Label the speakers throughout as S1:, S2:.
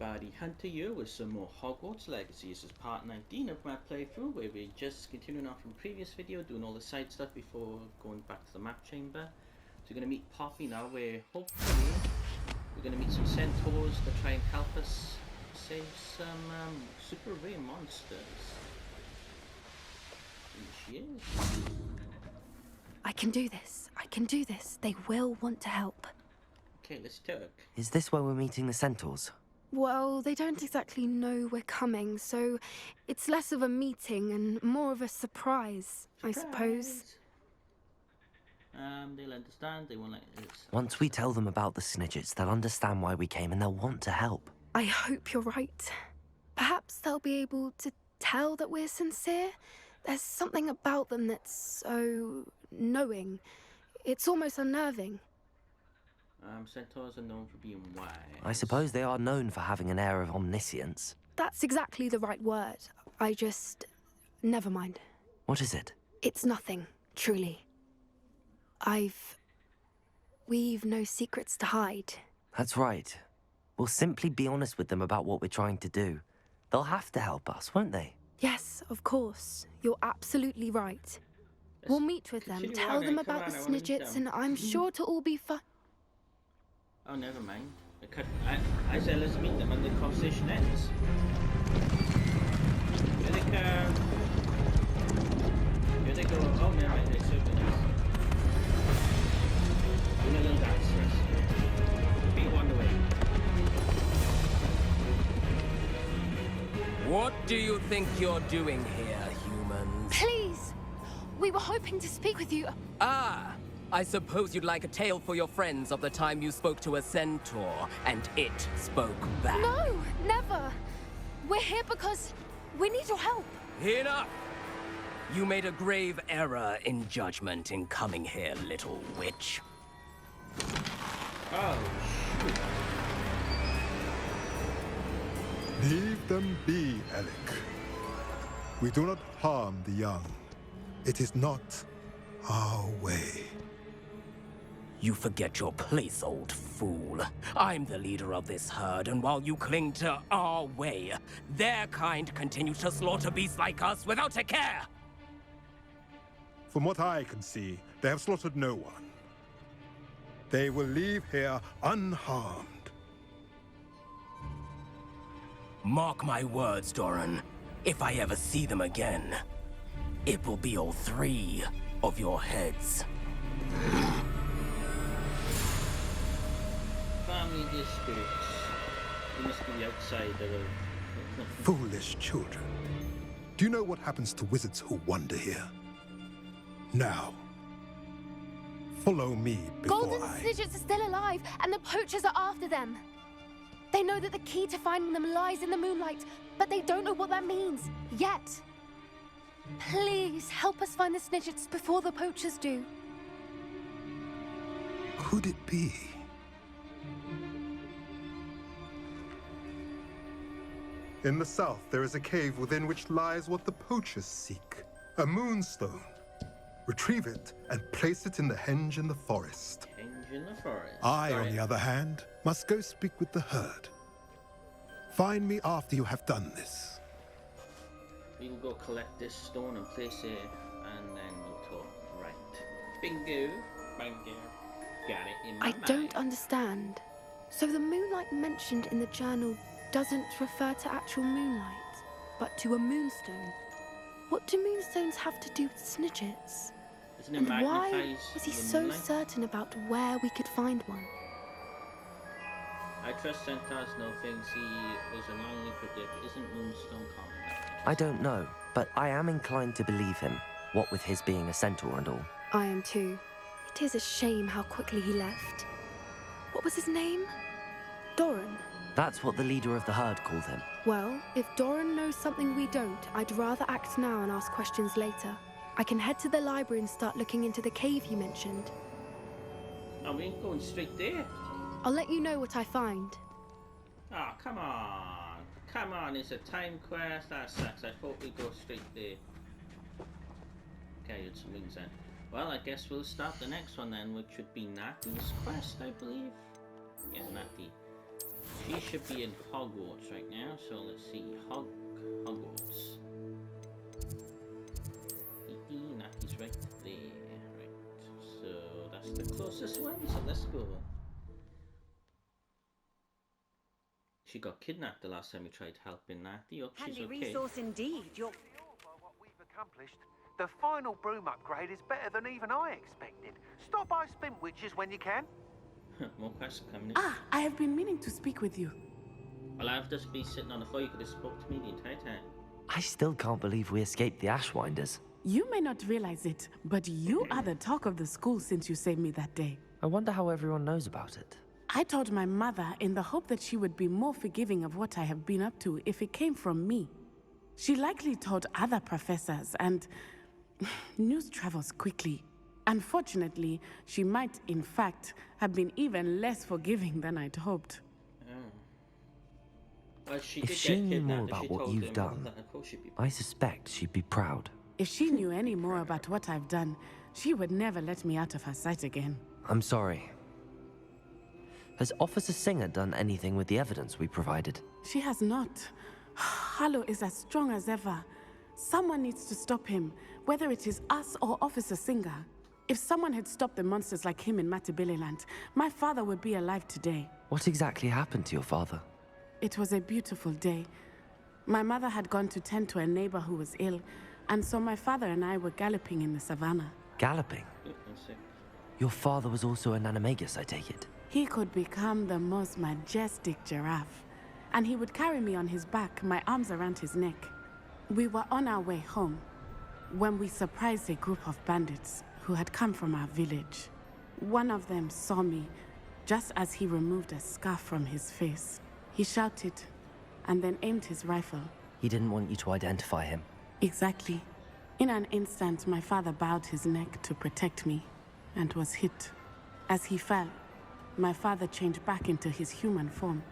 S1: everybody, Hunter here with some more Hogwarts Legacy. This is part 19 of my playthrough, where we're just continuing on from the previous video, doing all the side stuff before going back to the map chamber. So we're going to meet Poppy now, where hopefully we're going to meet some Centaurs to try and help us save some super rare monsters. Here she is.
S2: I can do this. I can do this. They will want to help.
S1: Okay, let's talk.
S3: Is this where we're meeting the Centaurs?
S2: Well, they don't exactly know we're coming, so it's less of a meeting and more of a surprise, I suppose.
S1: They'll understand. They won't let us.
S3: Once we tell them about the Snidgets, they'll understand why we came and they'll want to help.
S2: I hope you're right. Perhaps they'll be able to tell that we're sincere. There's something about them that's so knowing. It's almost unnerving.
S1: Centaurs are known for being wise.
S3: I suppose they are known for having an air of omniscience.
S2: That's exactly the right word. Never mind.
S3: What is it?
S2: It's nothing, truly. We've no secrets to hide.
S3: That's right. We'll simply be honest with them about what we're trying to do. They'll have to help us, won't they?
S2: Yes, of course. You're absolutely right. We'll meet with them, tell them about the Snidgets, and I'm sure it'll all be fun.
S1: Oh, never mind. I said let's meet them and the conversation ends. Here they come. Here they go. Oh, never mind. They're so good. Doing a little dance for us. Be one away.
S4: What do you think you're doing here, humans?
S2: Please! We were hoping to speak with you.
S4: Ah! I suppose you'd like a tale for your friends of the time you spoke to a centaur, and it spoke back.
S2: No, never. We're here because we need your help.
S4: Enough! You made a grave error in judgment in coming here, little witch.
S1: Oh, shoot.
S5: Leave them be, Alec. We do not harm the young. It is not our way.
S4: You forget your place, old fool. I'm the leader of this herd, and while you cling to our way, their kind continue to slaughter beasts like us without a care!
S5: From what I can see, they have slaughtered no one. They will leave here unharmed.
S4: Mark my words, Doran. If I ever see them again, it will be all three of your heads.
S1: Family disputes. You must be the outsider of...
S5: Foolish children. Do you know what happens to wizards who wander here? Now, follow me before
S2: Golden
S5: I...
S2: Snidgets are still alive, and the poachers are after them. They know that the key to finding them lies in the moonlight, but they don't know what that means, yet. Please, help us find the Snidgets before the poachers do.
S5: Could it be? In the south, there is a cave within which lies what the poachers seek. A moonstone. Retrieve it and place it in the henge in the forest.
S1: Henge in the forest.
S5: I, on the other hand, must go speak with the herd. Find me after you have done this.
S1: We will go collect this stone and place it, and then we'll talk. Right. Bingo. Bingo. Got it in my mind.
S2: Don't understand. So the moonlight mentioned in the journal doesn't refer to actual moonlight, but to a moonstone. What do moonstones have to do with Snidgets?
S1: Doesn't it
S2: And why
S1: magnetize
S2: is he
S1: the
S2: so
S1: moonlight?
S2: certain about where we could find one?
S1: I trust Centaurs know things he was wrongly predict. Isn't Moonstone common?
S3: I don't know, but I am inclined to believe him, what with his being a centaur and all.
S2: I am too. It is a shame how quickly he left. What was his name? Doran.
S3: That's what the leader of the herd called him.
S2: Well, if Doran knows something we don't, I'd rather act now and ask questions later. I can head to the library and start looking into the cave you mentioned.
S1: Oh, we ain't going straight there.
S2: I'll let you know what I find.
S1: Oh, come on. Come on, it's a time quest. That sucks. I thought we'd go straight there. Okay, it's some rings then. Well, I guess we'll start the next one then, which would be Nattie's quest, I believe. Yeah, Nattie. She should be in Hogwarts right now, so let's see. Hogwarts. Nattie's right there. Right. So that's the closest one, so let's go. She got kidnapped the last time we tried helping Nattie. Oh, she's
S6: Handy
S1: okay.
S6: resource indeed. You're
S7: By what we've accomplished, the final broom upgrade is better than even I expected. Stop by Spintwitches when you can.
S1: More quests coming in.
S8: Ah, I have been meaning to speak with you.
S1: Well, I've just been sitting on the floor. You could have spoke to me the entire time.
S3: I still can't believe we escaped the Ashwinders.
S8: You may not realize it, but you are the talk of the school since you saved me that day.
S3: I wonder how everyone knows about it.
S8: I told my mother in the hope that she would be more forgiving of what I have been up to if it came from me. She likely told other professors, and news travels quickly. Unfortunately, she might, in fact, have been even less forgiving than I'd hoped.
S1: Well, she
S3: If
S1: did
S3: she
S1: get
S3: knew more
S1: kidnapped, and
S3: about
S1: she
S3: what
S1: told
S3: you've
S1: them
S3: done,
S1: that, of course she'd be
S3: I suspect she'd be proud.
S8: If she knew any more about what I've done, she would never let me out of her sight again.
S3: I'm sorry. Has Officer Singer done anything with the evidence we provided?
S8: She has not. Harlow is as strong as ever. Someone needs to stop him, whether it is us or Officer Singer. If someone had stopped the monsters like him in Matabeleland, my father would be alive today.
S3: What exactly happened to your father?
S8: It was a beautiful day. My mother had gone to tend to a neighbor who was ill, and so my father and I were galloping in the savannah.
S3: Galloping?
S1: sick.
S3: Your father was also an animagus, I take it?
S8: He could become the most majestic giraffe, and he would carry me on his back, my arms around his neck. We were on our way home when we surprised a group of bandits who had come from our village. One of them saw me just as he removed a scarf from his face. He shouted and then aimed his rifle.
S3: He didn't want you to identify him.
S8: Exactly. In an instant, my father bowed his neck to protect me and was hit. As he fell, my father changed back into his human form.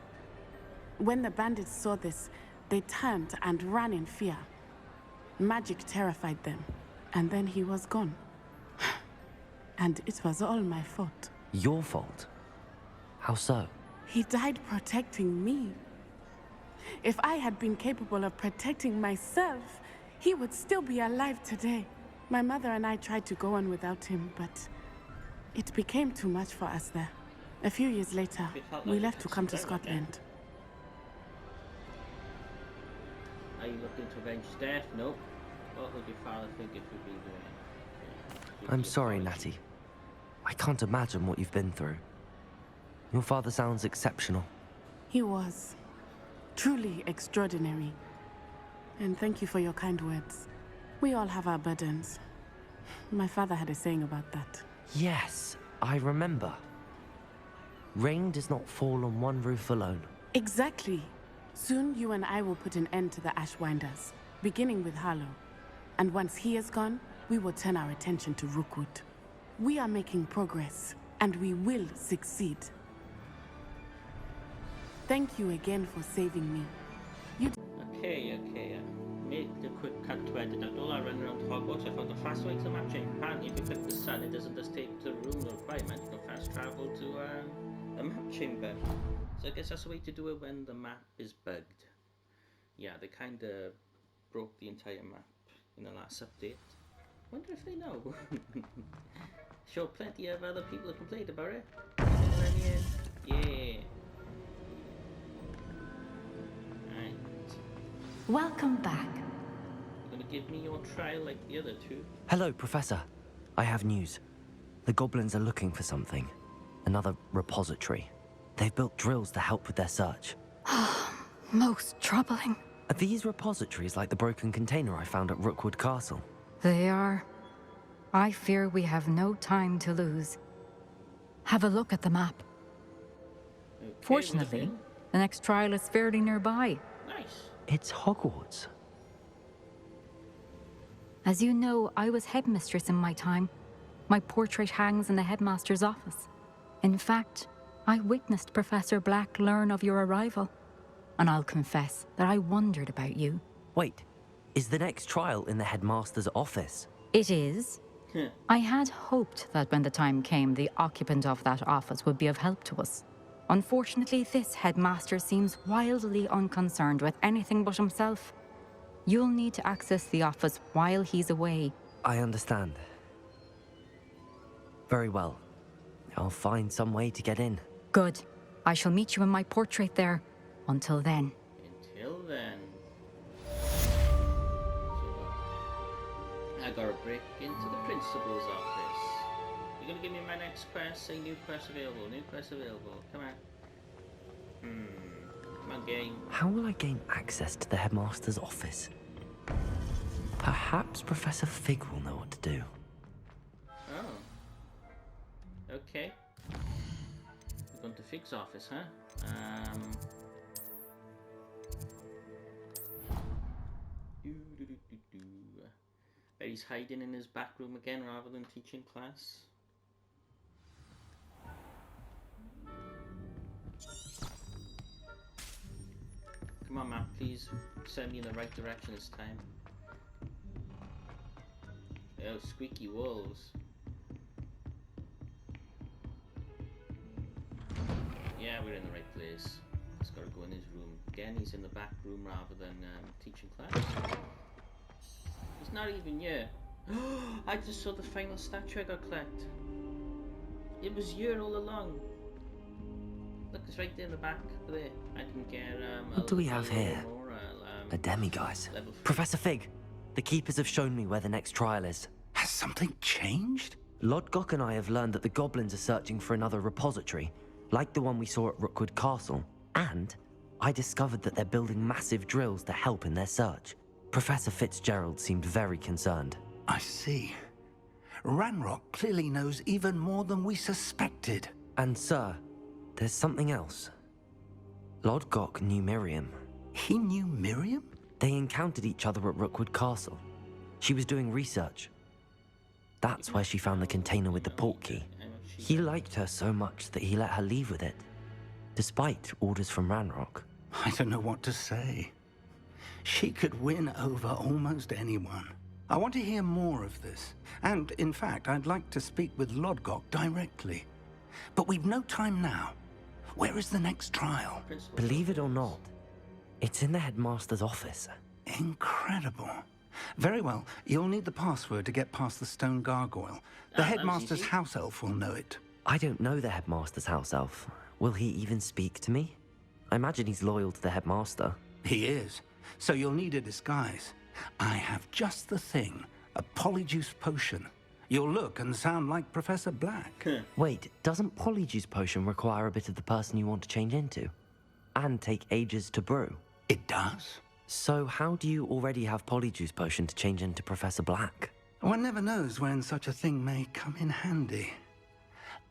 S8: When the bandits saw this, they turned and ran in fear. Magic terrified them, and then he was gone. And it was all my fault.
S3: Your fault? How so?
S8: He died protecting me. If I had been capable of protecting myself, he would still be alive today. My mother and I tried to go on without him, but it became too much for us there. A few years later, we left to come to Scotland.
S1: Are you looking to avenge death? Nope. What would your father think if you'd been doing?
S3: I'm sorry, Nattie. I can't imagine what you've been through. Your father sounds exceptional.
S8: He was truly extraordinary. And thank you for your kind words. We all have our burdens. My father had a saying about that.
S3: Yes, I remember. Rain does not fall on one roof alone.
S8: Exactly. Soon you and I will put an end to the Ashwinders, beginning with Harlow. And once he is gone, we will turn our attention to Rookwood. We are making progress, and we will succeed. Thank you again for saving me.
S1: Okay. Made the quick cut to edit out all I ran around Hogwarts. I found the fast way to the map chain. Apparently, if you click the sun, it doesn't just take to the room requirement. You can fast travel to a map chamber. So I guess that's the way to do it when the map is bugged. Yeah, they kind of broke the entire map in the last update. Wonder if they know. Sure, plenty of other people have complained about it. Yeah. Right.
S9: Welcome back.
S1: You're gonna give me your trial like the other two?
S3: Hello, Professor. I have news. The goblins are looking for something. Another repository. They've built drills to help with their search.
S9: Most troubling.
S3: Are these repositories like the broken container I found at Rookwood Castle?
S9: They are. I fear we have no time to lose. Have a look at the map.
S1: Okay,
S9: Fortunately, the next trial is fairly nearby.
S1: nice.
S3: It's Hogwarts.
S9: As you know, I was headmistress in my time. My portrait hangs in the headmaster's office. In fact, I witnessed Professor Black learn of your arrival. And I'll confess that I wondered about you.
S3: Wait, is the next trial in the headmaster's office?
S9: It is. I had hoped that when the time came, the occupant of that office would be of help to us. Unfortunately, this headmaster seems wildly unconcerned with anything but himself. You'll need to access the office while he's away.
S3: I understand. Very well. I'll find some way to get in.
S9: Good. I shall meet you in my portrait there. Until then.
S1: Until then. I gotta break into the principal's office. You're gonna give me my next quest. Say new quest available. New quest available. Come on. Come on, game.
S3: How will I gain access to the headmaster's office? Perhaps Professor Fig will know what to do.
S1: Oh. Okay. We're going to Fig's office, huh? Bet he's hiding in his back room again rather than teaching class. Come on, map, please send me in the right direction this time. Oh, squeaky wolves. Yeah, we're in the right place. Just gotta go in his room. Again, he's in the back room rather than teaching class. He's not even here. I just saw the final statue I got collect. It was here all along. Look, it's right there in the back. There. I didn't get
S3: What do we have here? A demiguise. Professor Fig, the keepers have shown me where the next trial is.
S6: Has something changed?
S3: Lodgok and I have learned that the goblins are searching for another repository, like the one we saw at Rookwood Castle. And I discovered that they're building massive drills to help in their search. Professor Fitzgerald seemed very concerned.
S6: I see. Ranrock clearly knows even more than we suspected.
S3: And sir, there's something else. Lodgok knew Miriam.
S6: He knew Miriam?
S3: They encountered each other at Rookwood Castle. She was doing research. That's where she found the container with the port key. He liked her so much that he let her leave with it, despite orders from Ranrock.
S6: I don't know what to say. She could win over almost anyone. I want to hear more of this. And, in fact, I'd like to speak with Lodgok directly. But we've no time now. Where is the next trial?
S3: Believe it or not, it's in the headmaster's office.
S6: Incredible. Very well. You'll need the password to get past the stone gargoyle. The headmaster's house elf will know it.
S3: I don't know the headmaster's house elf. Will he even speak to me? I imagine he's loyal to the headmaster.
S6: He is. So you'll need a disguise. I have just the thing. A polyjuice potion. You'll look and sound like Professor Black.
S3: Wait, doesn't polyjuice potion require a bit of the person you want to change into? And take ages to brew?
S6: It does.
S3: So how do you already have polyjuice potion to change into Professor Black?
S6: One never knows when such a thing may come in handy.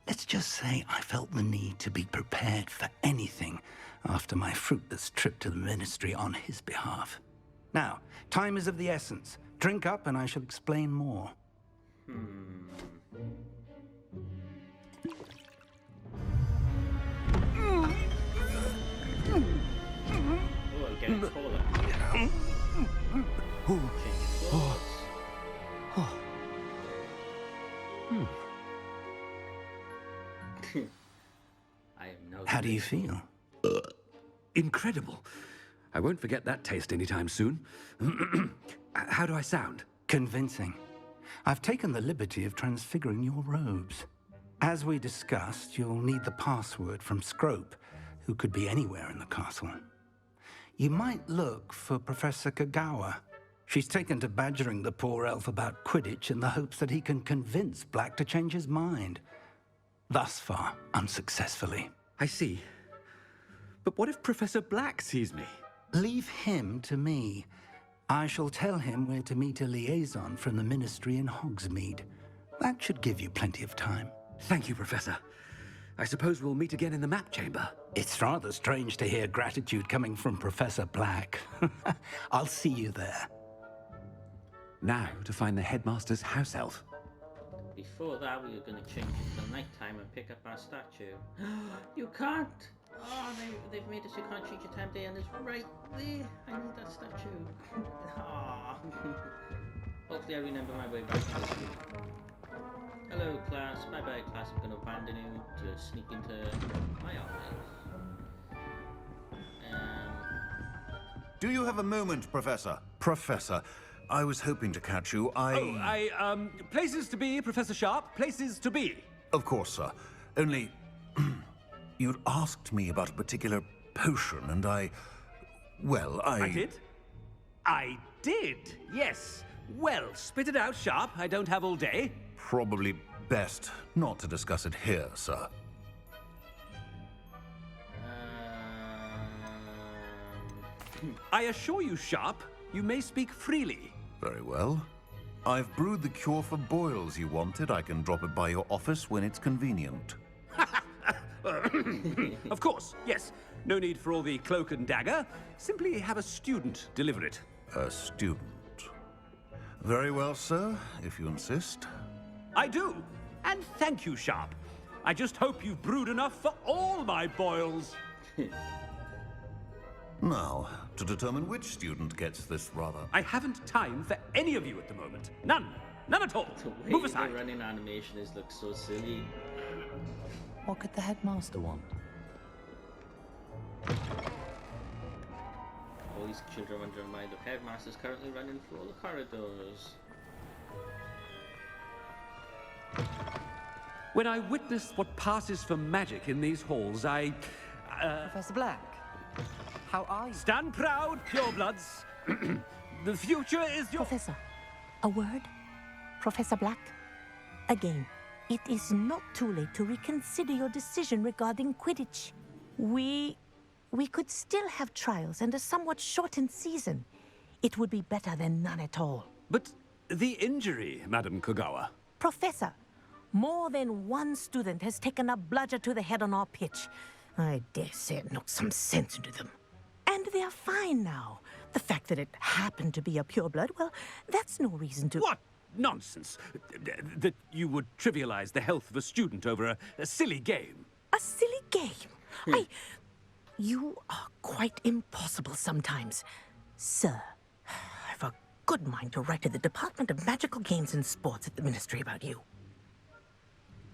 S6: Let's just say I felt the need to be prepared for anything after my fruitless trip to the ministry on his behalf. Now, time is of the essence. Drink up and I shall explain more.
S1: Oh, I'm getting taller. I am no.
S6: How do you feel?
S10: Incredible. I won't forget that taste anytime soon. How do I sound?
S6: Convincing. I've taken the liberty of transfiguring your robes. As we discussed, you'll need the password from Scrope, who could be anywhere in the castle. You might look for Professor Kagawa. She's taken to badgering the poor elf about Quidditch in the hopes that he can convince Black to change his mind. Thus far, unsuccessfully.
S10: I see. But what if Professor Black sees me?
S6: Leave him to me. I shall tell him where to meet a liaison from the ministry in Hogsmeade. That should give you plenty of time.
S10: Thank you, Professor. I suppose we'll meet again in the map chamber.
S6: It's rather strange to hear gratitude coming from Professor Black. I'll see you there.
S10: Now to find the headmaster's house elf.
S1: Before that, we were going to change it to nighttime and pick up our statue. You can't! Oh, they've made it so you can't change your time day, and it's right there. I need that statue. Oh. Hopefully I remember my way back to this room. Hello, class. Bye-bye, class. I'm going to abandon you to sneak into my office.
S11: Do you have a moment, Professor? Professor, I was hoping to catch you.
S10: Places to be, Professor Sharp. Places to be.
S11: Of course, sir. Only... you'd asked me about a particular potion, and well,
S10: I did? I did, yes. Well, spit it out, Sharp. I don't have all day.
S11: Probably best not to discuss it here, sir.
S10: I assure you, Sharp, you may speak freely.
S11: Very well. I've brewed the cure for boils you wanted. I can drop it by your office when it's convenient.
S10: Of course, yes. No need for all the cloak and dagger. Simply have a student deliver it.
S11: A student. Very well, sir, if you insist.
S10: I do. And thank you, Sharp. I just hope you've brewed enough for all my boils.
S11: Now, to determine which student gets this rather...
S10: I haven't time for any of you at the moment. None. None at all. Move aside.
S1: The running animation looks so silly.
S3: What could the headmaster want?
S1: All these children under a mind. The headmaster's currently running through all the corridors.
S10: When I witness what passes for magic in these halls,
S3: Professor Black, how are you?
S10: Stand proud, purebloods. The future is your...
S12: Professor, a word? Professor Black? Again, it is not too late to reconsider your decision regarding Quidditch. We could still have trials and a somewhat shortened season. It would be better than none at all.
S10: But the injury, Madam Kogawa.
S12: Professor, more than one student has taken a bludger to the head on our pitch. I dare say it knocked some sense into them. And they're fine now. The fact that it happened to be a pureblood, well, that's no reason to...
S10: What nonsense! That you would trivialize the health of a student over a silly game.
S12: A silly game? You are quite impossible sometimes. Sir, I've a good mind to write to the Department of Magical Games and Sports at the Ministry about you.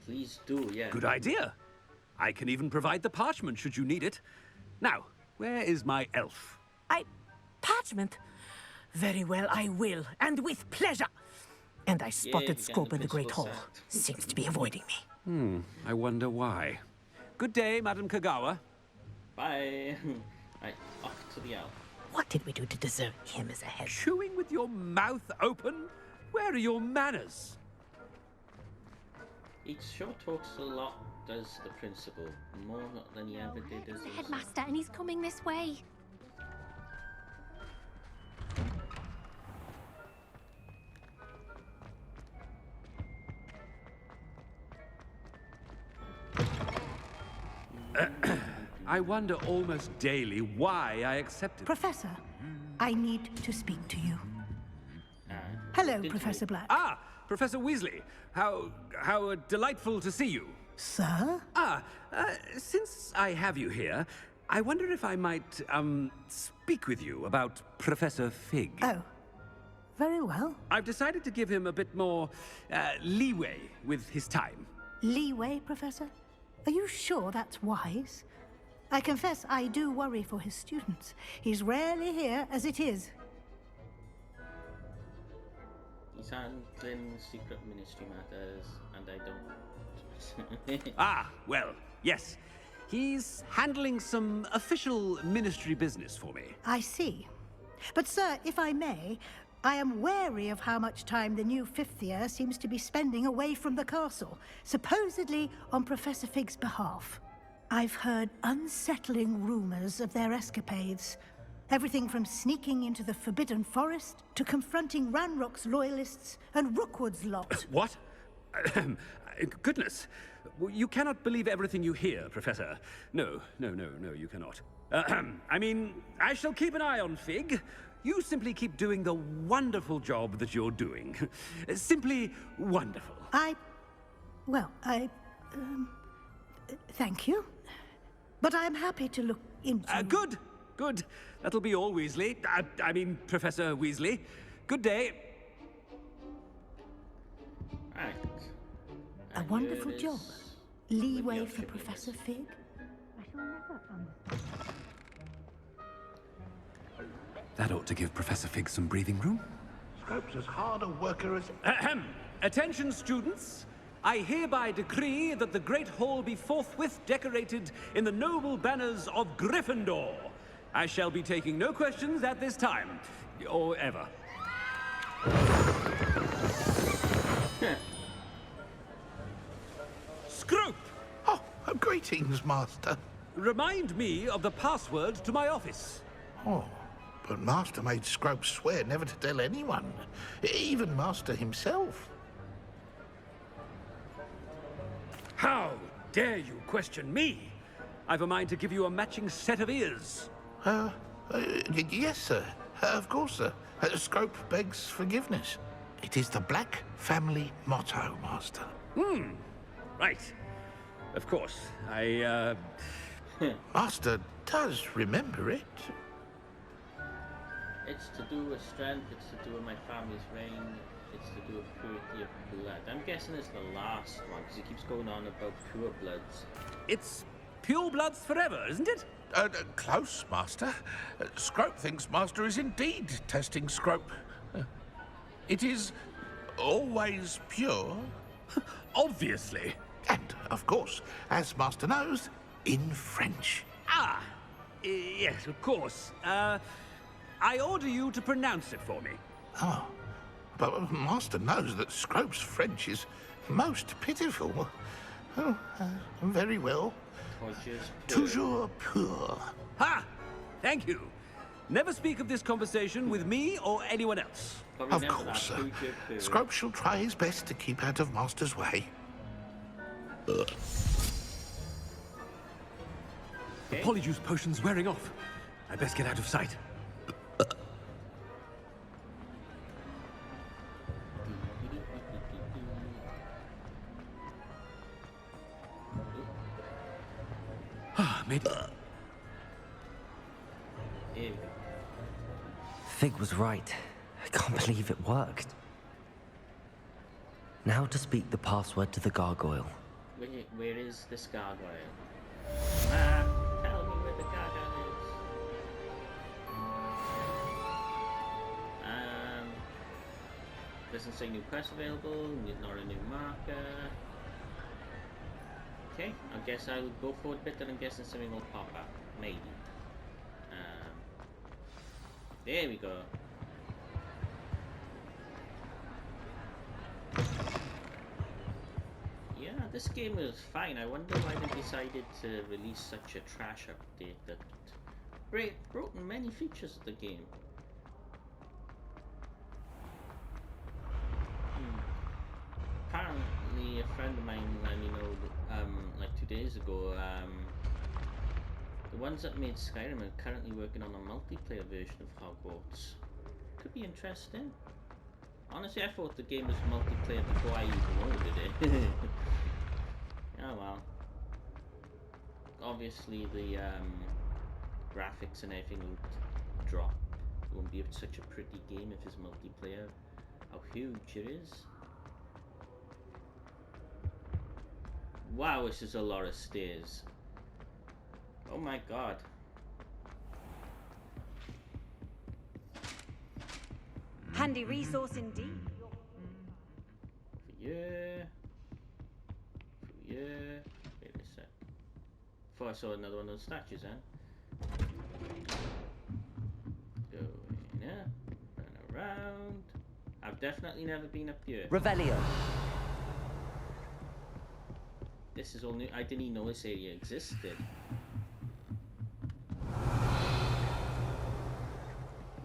S1: Please do, yeah.
S10: Good idea. I can even provide the parchment should you need it. Now, where is my elf?
S12: Parchment? Very well, I will, and with pleasure. And I spotted Scrope in the Great Hall. Seems to be avoiding me.
S10: I wonder why. Good day, Madam Kogawa.
S1: Bye. Right, off to the elf.
S12: What did we do to deserve him as a head?
S10: Chewing with your mouth open? Where are your manners?
S1: He sure talks a lot, does the principal. More than he ever did as
S2: The headmaster, and he's coming this way.
S10: I wonder almost daily why I accepted.
S13: Professor, I need to speak to you. Hello, Professor Black.
S10: Ah, Professor Weasley. How delightful to see you.
S13: Sir?
S10: Since I have you here, I wonder if I might, speak with you about Professor Fig.
S13: Oh, very well.
S10: I've decided to give him a bit more, leeway with his time.
S13: Leeway, Professor? Are you sure that's wise? I confess I do worry for his students. He's rarely here as it is.
S1: He's handling secret ministry matters, and I don't...
S10: Well, yes. He's handling some official ministry business for me.
S13: I see. But, sir, if I may, I am wary of how much time the new fifth year seems to be spending away from the castle, supposedly on Professor Fig's behalf. I've heard unsettling rumors of their escapades. Everything from sneaking into the Forbidden Forest to confronting Ranrock's loyalists and Rookwood's lot.
S10: What? Goodness. You cannot believe everything you hear, Professor. No, you cannot. I mean, I shall keep an eye on Fig. You simply keep doing the wonderful job that you're doing. Simply wonderful.
S13: Thank you. But I'm happy to look into...
S10: Good. That'll be all, Weasley. I mean, Professor Weasley. Good day.
S1: Right.
S13: A wonderful job. Leeway for Professor Fig. I shall never understand.
S10: That ought to give Professor Fig some breathing room.
S11: Scrope's as hard a worker as...
S10: Ahem. Attention, students. I hereby decree that the Great Hall be forthwith decorated in the noble banners of Gryffindor. I shall be taking no questions at this time, or ever. Scrope!
S11: Oh, greetings, Master.
S10: Remind me of the password to my office.
S11: Oh, but Master made Scrope swear never to tell anyone, even Master himself.
S10: How dare you question me? I've a mind to give you a matching set of ears.
S11: Yes, sir. Of course, sir. Scrope begs forgiveness. It is the Black family motto, Master.
S10: Right. Of course.
S11: Master does remember it.
S1: It's to do with strength, it's to do with my family's reign, it's to do with purity of blood. I'm guessing it's the last one, because he keeps going on about pure bloods.
S10: It's pure bloods forever, isn't it?
S11: Close, Master. Scrope thinks Master is indeed testing Scrope. It is always pure.
S10: Obviously.
S11: And, of course, as Master knows, in French.
S10: Ah! Yes, of course. I order you to pronounce it for me.
S11: Oh, but Master knows that Scrope's French is most pitiful. Oh, very well. Toujours pur.
S10: Ha! Thank you. Never speak of this conversation with me or anyone else.
S11: Of course, sir. Scrope shall try his best to keep out of Master's way.
S10: The Polyjuice potion's wearing off. I best get out of sight. Maybe.
S3: Fig was right. I can't believe it worked. Now to speak the password to the gargoyle.
S1: Where is this gargoyle? Tell me where the gargoyle is. Doesn't say new quest available, nor a new marker. Okay, I guess I'll go forward a bit and I'm guessing something will pop up. Maybe. There we go. Yeah, this game was fine. I wonder why they decided to release such a trash update that broke many features of the game. Apparently, a friend of mine let me know, like 2 days ago, the ones that made Skyrim are currently working on a multiplayer version of Hogwarts. Could be interesting. Honestly, I thought the game was multiplayer before I even ordered it. Oh well. Obviously, the graphics and everything will drop. It won't be such a pretty game if it's multiplayer. How huge it is. Wow, this is a lot of stairs. Oh my god.
S14: Handy resource indeed.
S1: For you. Wait a sec. Before I saw another one of those statues, huh? Go in here. Run around. I've definitely never been up here.
S3: Revelio.
S1: This is all new. I didn't even know this area existed.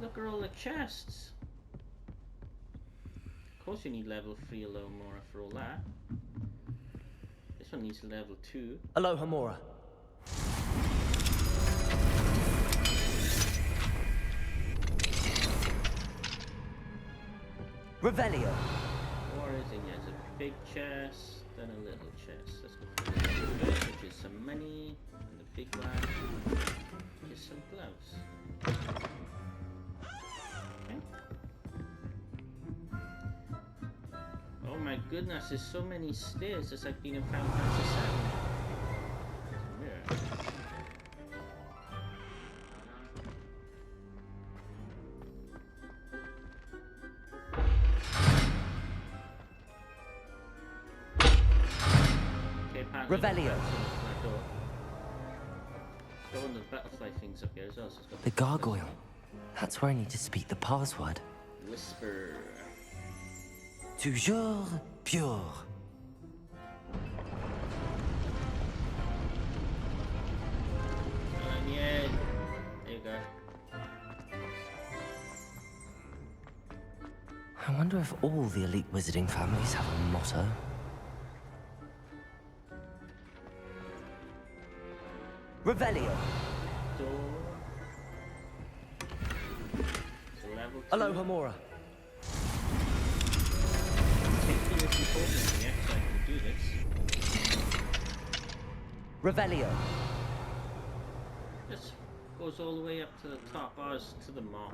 S1: Look at all the chests. Of course you need level 3 Alohomora for all that. This one needs level 2.
S3: Alohomora. Revelio.
S1: Or is it? There's a big chest, then a little chest. Let's go for the little bit, which is some money, and the big one, which is some gloves. Okay. Oh my my goodness, there's so many stairs. It's like being in Final Fantasy VII. Mirror.
S3: Revelio.
S1: Got one of the butterfly things up here as well. So it's got
S3: The gargoyle. That's where I need to speak the password.
S1: Whisper.
S3: Toujours pure.
S1: And yeah, there you go.
S3: I wonder if all the elite wizarding families have a motto. Revelio. Aloha Mora. Revelio.
S1: This goes all the way up to the top. Ours to the moth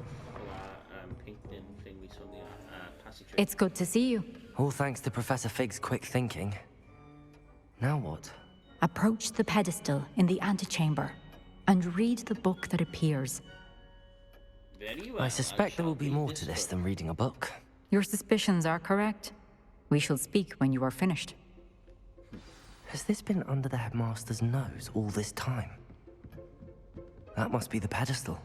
S1: painting thing we saw in the passageway.
S9: It's good to see you.
S3: All thanks to Professor Fig's quick thinking. Now what?
S9: Approach the pedestal in the antechamber and read the book that appears.
S1: Very well.
S3: I suspect there will be more to this than reading a book.
S9: Your suspicions are correct. We shall speak when you are finished.
S3: Has this been under the headmaster's nose all this time? That must be the pedestal.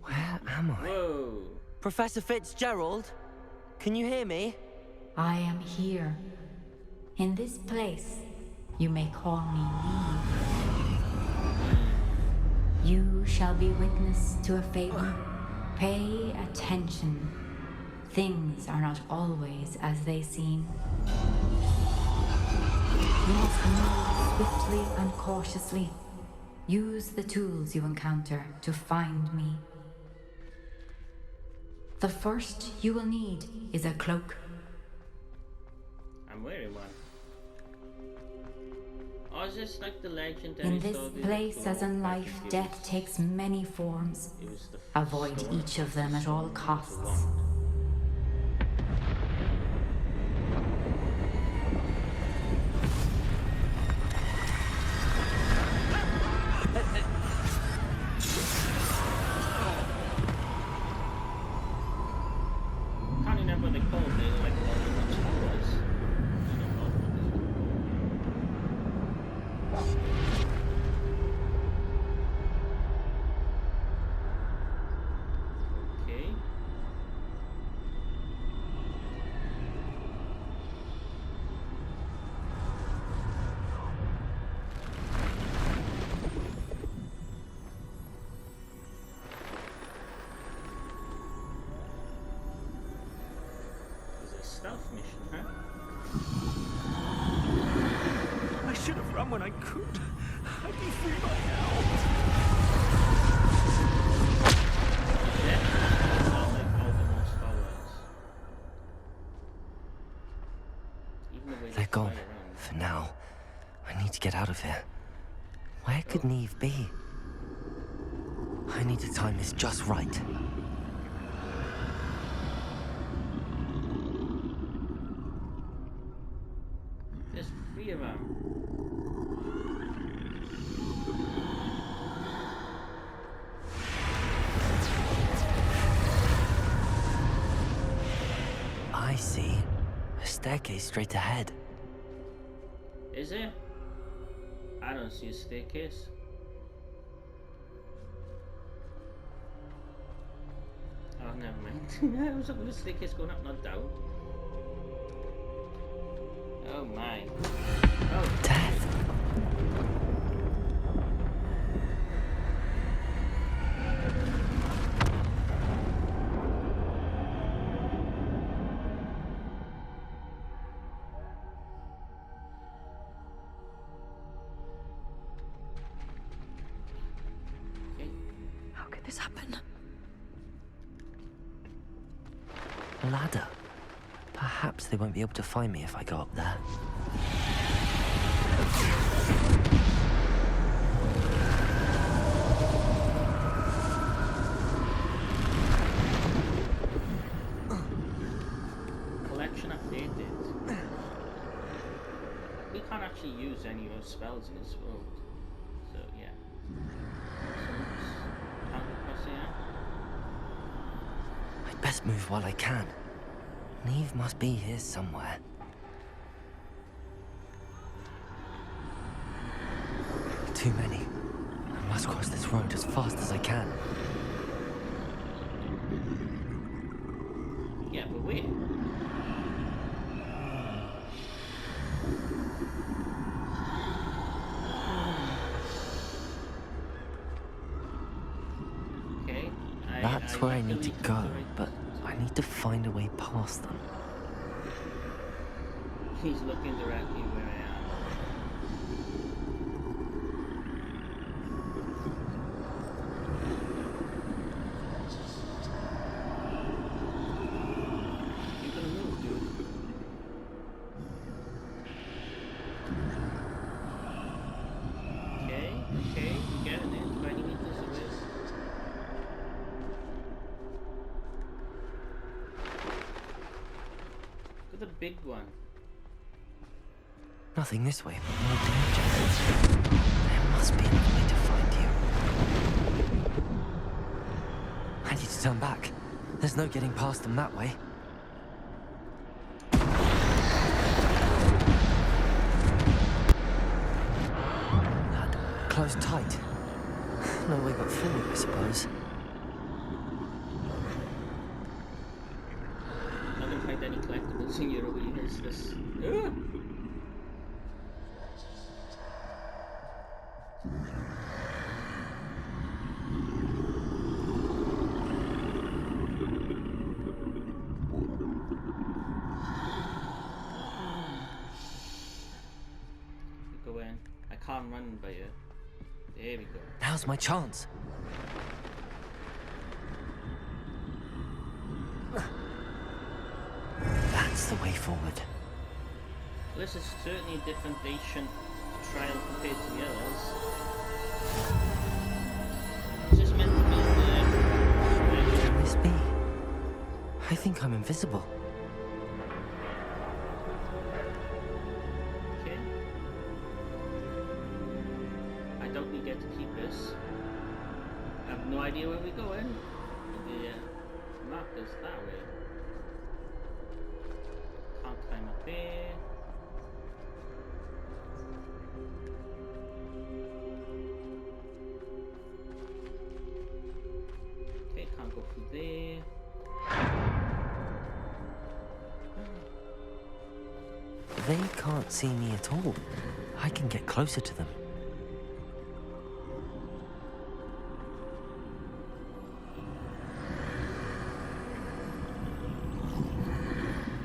S3: Where am I?
S1: Whoa.
S3: Professor Fitzgerald? Can you hear me?
S9: I am here. In this place, you may call me Neve. You shall be witness to a fable. Pay attention. Things are not always as they seem. You must move swiftly and cautiously. Use the tools you encounter to find me. The first you will need is a cloak.
S1: I'm wearing one. Oh, is this like the legendary
S9: In this
S1: story
S9: place, as in
S1: back
S9: life,
S1: in
S9: death takes many forms.
S1: It was the
S9: Avoid
S1: stone.
S9: each of them at all costs.
S1: Can't remember what they called it. They're like all the much colors. Okay. It's a stealth mission, huh?
S10: I should have run when I could. I'd be free by now.
S1: Sound like Voldemort's followers. Even the way
S3: They're
S1: they
S3: gone.
S1: fly around.
S3: For now. I need to get out of here. Where could Neve be? I need to time this just right.
S1: There's three of them.
S3: I see. A staircase straight ahead.
S1: Is it? I don't see a staircase. Oh, never mind. I was looking at the staircase going up, not down. Oh my. Oh,
S3: Death.
S2: How could this happen?
S3: ladder. Perhaps they won't be able to find me if I go up there.
S1: Collection updated. We can't actually use any of those spells in this world. So yeah.
S3: I'd best move while I can. Neve must be here somewhere. Too many. I must cross this road as fast as I can.
S1: Yeah, but wait. Okay.
S3: That's where I need to go, but I need to find a way past them.
S1: He's looking directly where I am. You can move, dude. Okay, you getting it. 20 meters away. Look at the big one.
S3: Nothing this way, but more danger. There must be another way to find you. I need to turn back. There's no getting past them that way. That closed tight. No way but forward, I suppose.
S1: I'm not gonna find any collectibles in your arena. It's this. Ugh! Go in. I can't run by you. There we go.
S3: Now's my chance. That's the way forward.
S1: This is certainly a different ancient trial compared to the others. Is this meant to be the...
S3: Can this be? I think I'm invisible.
S1: Okay. I doubt we get to keep this. I have no idea where we're going. The map is that way. Can't climb up there. Okay, can't go through there.
S3: They can't see me at all. I can get closer to them.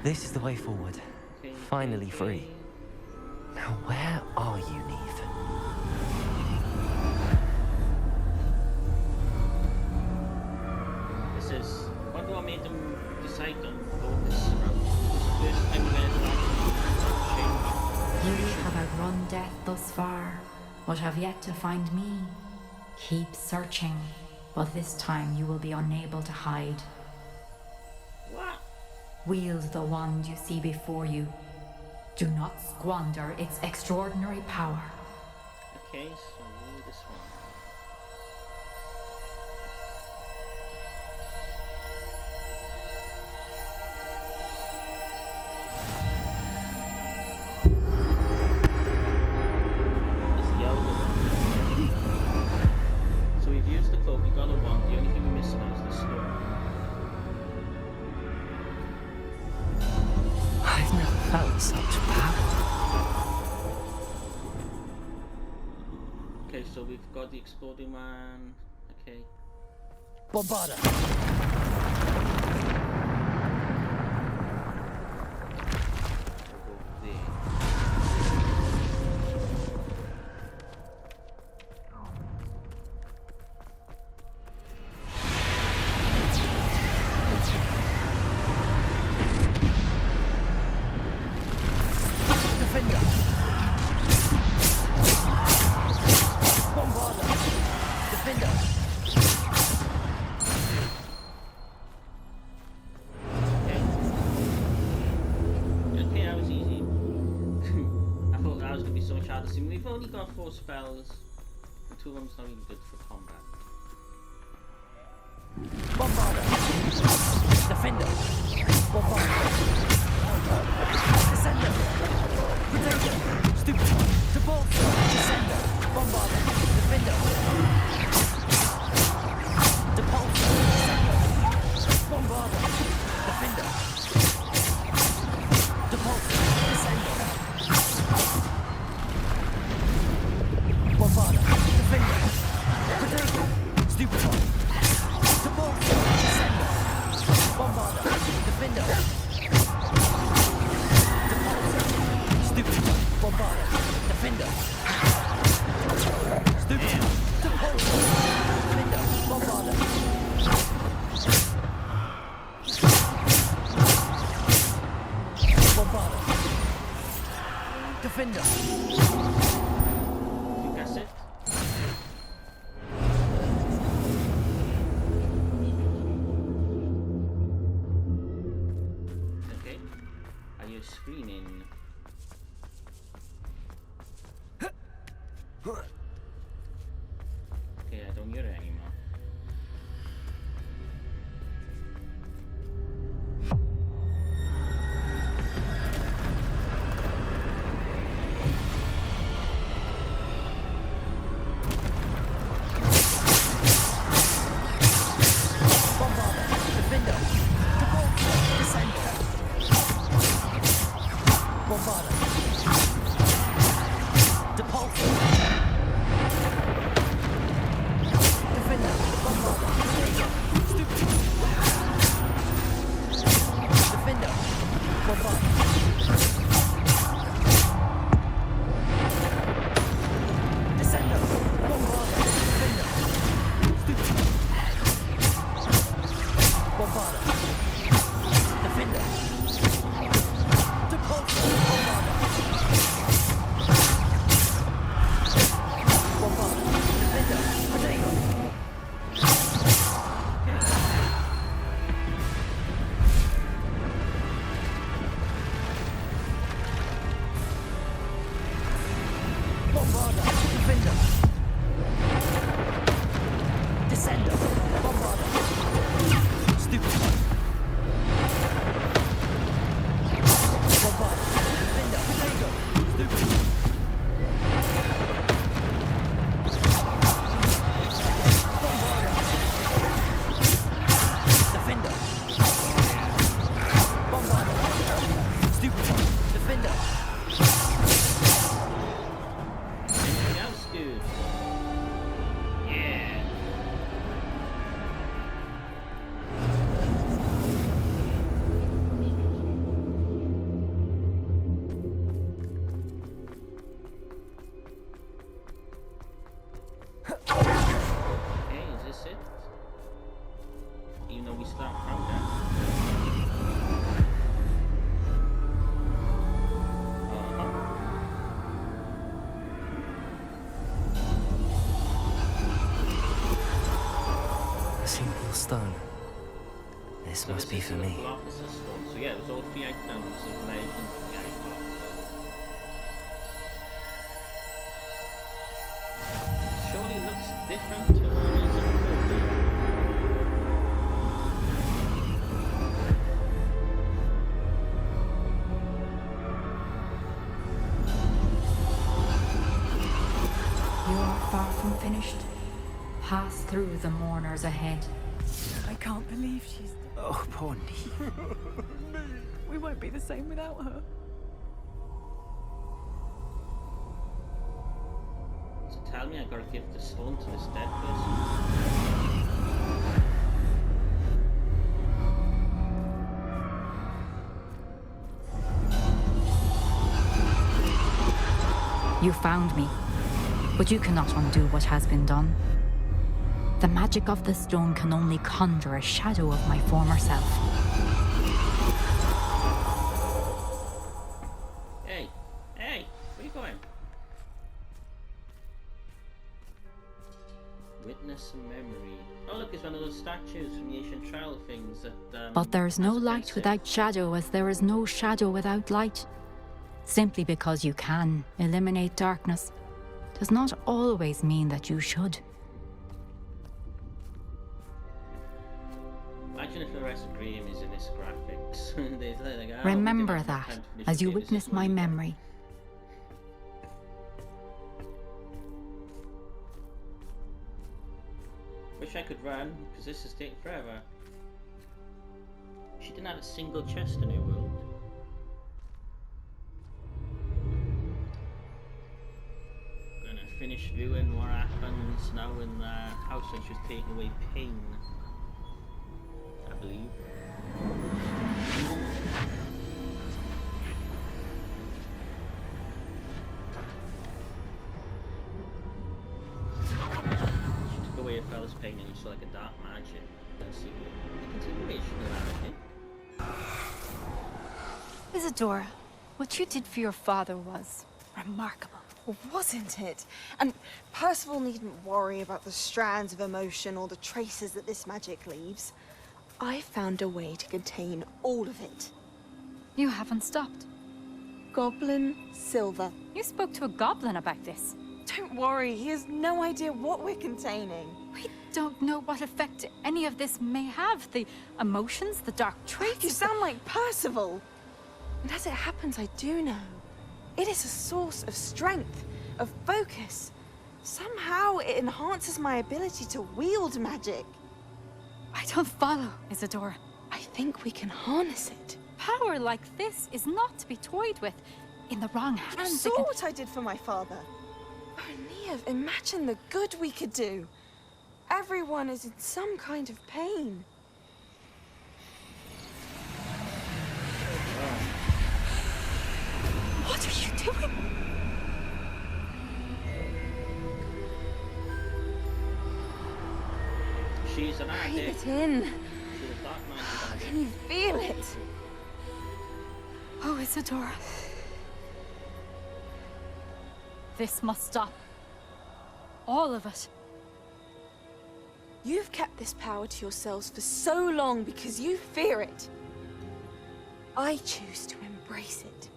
S3: This is the way forward.
S1: Okay,
S3: Finally free. Now where are you, Neve?
S1: This is... I wonder what made them decide on going this route. This is the first time we're
S9: You have outrun death thus far, but have yet to find me. Keep searching, but this time you will be unable to hide.
S1: What?
S9: Wield the wand you see before you. Do not squander its extraordinary power.
S1: Okay, so we'll do this one. It's the yellow one. So we've used the cloak, we got a wand, the only thing we're missing now is the stone.
S3: I've never felt such power.
S1: Okay, so we've got the exploding one. Okay.
S3: Bombarda!
S1: We'll go there. got 4 spells. The 2 of them's not even good for combat.
S3: Bombarder. Defender. Bombarder. Descender. Protector. Stupid. Support. Descender. Bombarder. Defender. Depulsor. Descender. Bombarder. Defender. Depulsor. Descender. Bombarder. Defender. Protector. Stupid. Support. Descender. Bombarder. Defender. Depulsor. Stupid. Bombarder. Defender. Stupid. Depulsor. Defender. Bombarder. Bombarder. Defender.
S1: You guess it? Okay. Are you screaming? Okay, I don't hear it anymore.
S3: Bombarder. Defender. Depulsor. Descender. Bombarder. Depulsor. Defender. Bombarder. Stupid. Defender. Bombarder. Descender. Bombarder. Defender. Stupid. Bombarder. Defender. Depulsor. Bombarder. Bombarder. Defender. Protego. Bombarder. Defender. Descender. Bombarder. Stupid. Bombarder. Defender. Protego. Stupid. Bombarder. Defender. Bombarder. Stupid. Defender.
S1: Anything else, dude? Yeah. Okay, is this it? Even though we start countdown.
S3: A single stone. This must be for me.
S1: Officer stone. So yeah, it was all 3 items of legend for the ice officer. Surely looks different to what it is in the movie.
S9: You are far from finished. Pass through the mourners ahead.
S15: I can't believe she's...
S6: Oh, poor Nattie.
S15: We won't be the same without her.
S1: So tell me I gotta give the stone to this dead person.
S9: You found me, but you cannot undo what has been done. The magic of the stone can only conjure a shadow of my former self.
S1: Hey, hey, where are you going? Witness a memory. Oh look, it's one of those statues from the ancient trial things that
S9: But there is no light without shadow, as there is no shadow without light. Simply because you can eliminate darkness does not always mean that you should.
S1: Imagine if the rest of the game is in this graphics. They're like, oh,
S9: Remember that as you witness my memory.
S1: Wish I could run, because this is taking forever. She didn't have a single chest in her world. Gonna finish viewing what happens now in the house when she's taking away pain. I believe. She took away a fella's pain and you saw like a dark magic. Let's see the continuation of that, I think.
S15: Isadora, what you did for your father was remarkable.
S16: Well, wasn't it? And Percival needn't worry about the strands of emotion or the traces that this magic leaves. I found a way to contain all of it.
S9: You haven't stopped.
S16: Goblin Silver.
S9: You spoke to a goblin about this.
S16: Don't worry, he has no idea what we're containing.
S9: We don't know what effect any of this may have. The emotions, the dark traits.
S16: You sound like Percival. And as it happens, I do know. It is a source of strength, of focus. Somehow it enhances my ability to wield magic.
S9: I don't follow, Isadora.
S16: I think we can harness it.
S9: Power like this is not to be toyed with. In the wrong
S16: You
S9: hands,
S16: saw what I did for my father. Oh, Neve, imagine the good we could do. Everyone is in some kind of pain.
S9: What are you doing?
S1: She's an
S16: Breathe
S1: addict.
S16: it in.
S1: She's a dark magic addict.
S16: Can you feel it?
S9: Oh, Isadora. This must stop. All of it.
S16: You've kept this power to yourselves for so long because you fear it. I choose to embrace it.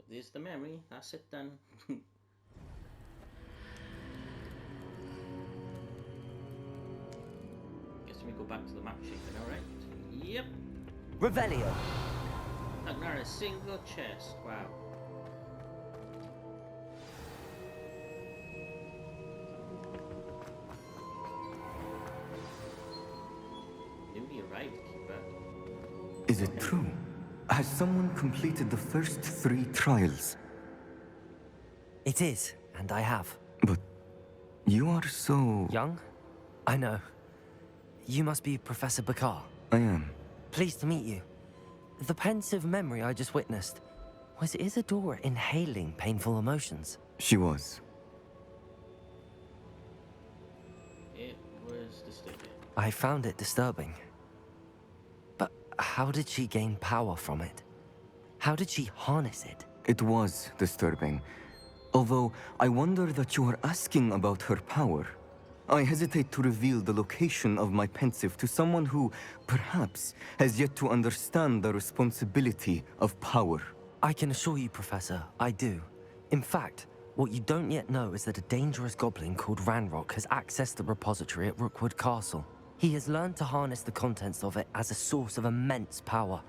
S1: There's the memory. That's it then. Guess we go back to the map shape now, right? Yep.
S3: Revelio.
S1: And not a single chest. Wow. Newly arrived, keeper.
S17: Is it true? Has someone completed the first 3 trials?
S3: It is, and I have.
S17: But you are so...
S3: Young? I know. You must be Professor Bakar.
S17: I am.
S3: Pleased to meet you. The pensive memory I just witnessed, was Isadora inhaling painful emotions?
S17: She was.
S1: It was disturbing.
S3: I found it disturbing. But how did she gain power from it? How did she harness it?
S17: It was disturbing. Although, I wonder that you are asking about her power. I hesitate to reveal the location of my pensive to someone who, perhaps, has yet to understand the responsibility of power.
S3: I can assure you, Professor, I do. In fact, what you don't yet know is that a dangerous goblin called Ranrock has accessed the repository at Rookwood Castle. He has learned to harness the contents of it as a source of immense power.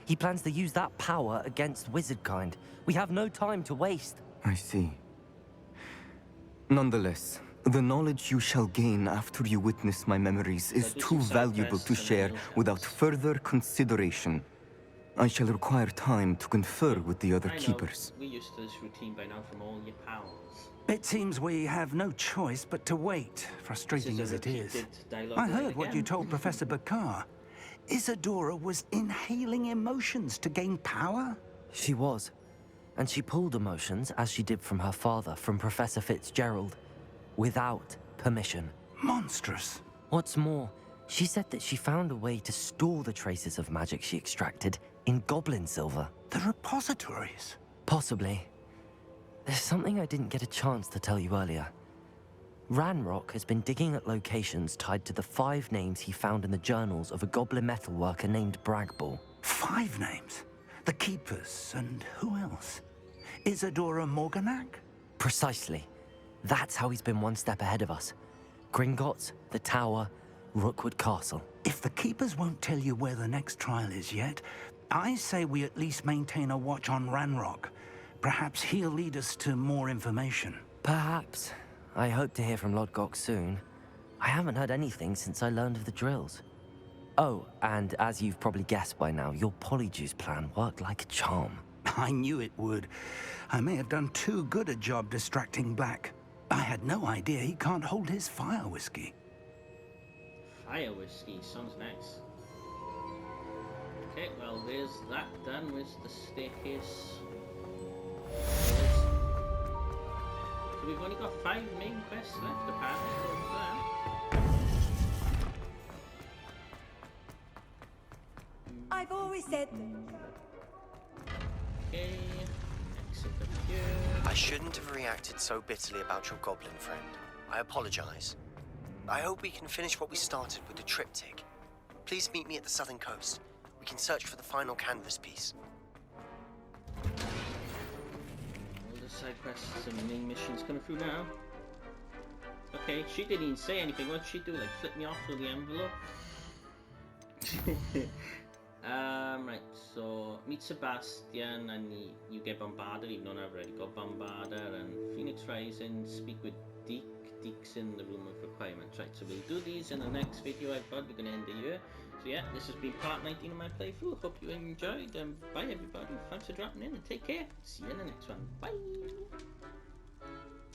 S3: He plans to use that power against wizardkind. We have no time to waste.
S17: I see. Nonetheless, the knowledge you shall gain after you witness my memories is too valuable to share without further consideration. I shall require time to confer with the other keepers.
S1: We're used to this routine by now from all your pals.
S6: It seems we have no choice but to wait, frustrating as it is. I heard what you told Professor Bakar. Isadora was inhaling emotions to gain power?
S3: She was. And she pulled emotions, as she did from her father, from Professor Fitzgerald, without permission.
S6: Monstrous.
S3: What's more, she said that she found a way to store the traces of magic she extracted in goblin silver.
S6: The repositories?
S3: Possibly. There's something I didn't get a chance to tell you earlier. Ranrock has been digging at locations tied to the 5 names he found in the journals of a goblin metalworker named Bragball.
S6: 5 names? The Keepers, and who else? Isadora Morganac?
S3: Precisely. That's how he's been one step ahead of us. Gringotts, the Tower, Rookwood Castle.
S6: If the Keepers won't tell you where the next trial is yet, I say we at least maintain a watch on Ranrock. Perhaps he'll lead us to more information.
S3: Perhaps. I hope to hear from Lodgok soon. I haven't heard anything since I learned of the drills. Oh, and as you've probably guessed by now, your Polyjuice plan worked like a charm.
S6: I knew it would. I may have done too good a job distracting Black. I had no idea he can't hold his fire whiskey.
S1: Fire whiskey, sounds nice. Okay, well there's that done with the staircase. So we've only got 5 main quests left apparently.
S14: I've always said.
S1: Okay, exit up here.
S18: I shouldn't have reacted so bitterly about your goblin friend. I apologize. I hope we can finish what we started with the triptych. Please meet me at the southern coast. We can search for the final canvas piece.
S1: All the side quests and main missions coming through now. Okay, she didn't even say anything. What'd she do? Like flip me off through the envelope? Right, so meet Sebastian and you get bombarded, even though I've already got bombarded, and Phoenix Rising, speak with Deek's in the room of requirements. Right, so we'll do these in the next video I've got. We're going to end the year. So yeah, this has been part 19 of my playthrough. Hope you enjoyed, and bye everybody. Thanks for dropping in and take care. See you in the next one. Bye!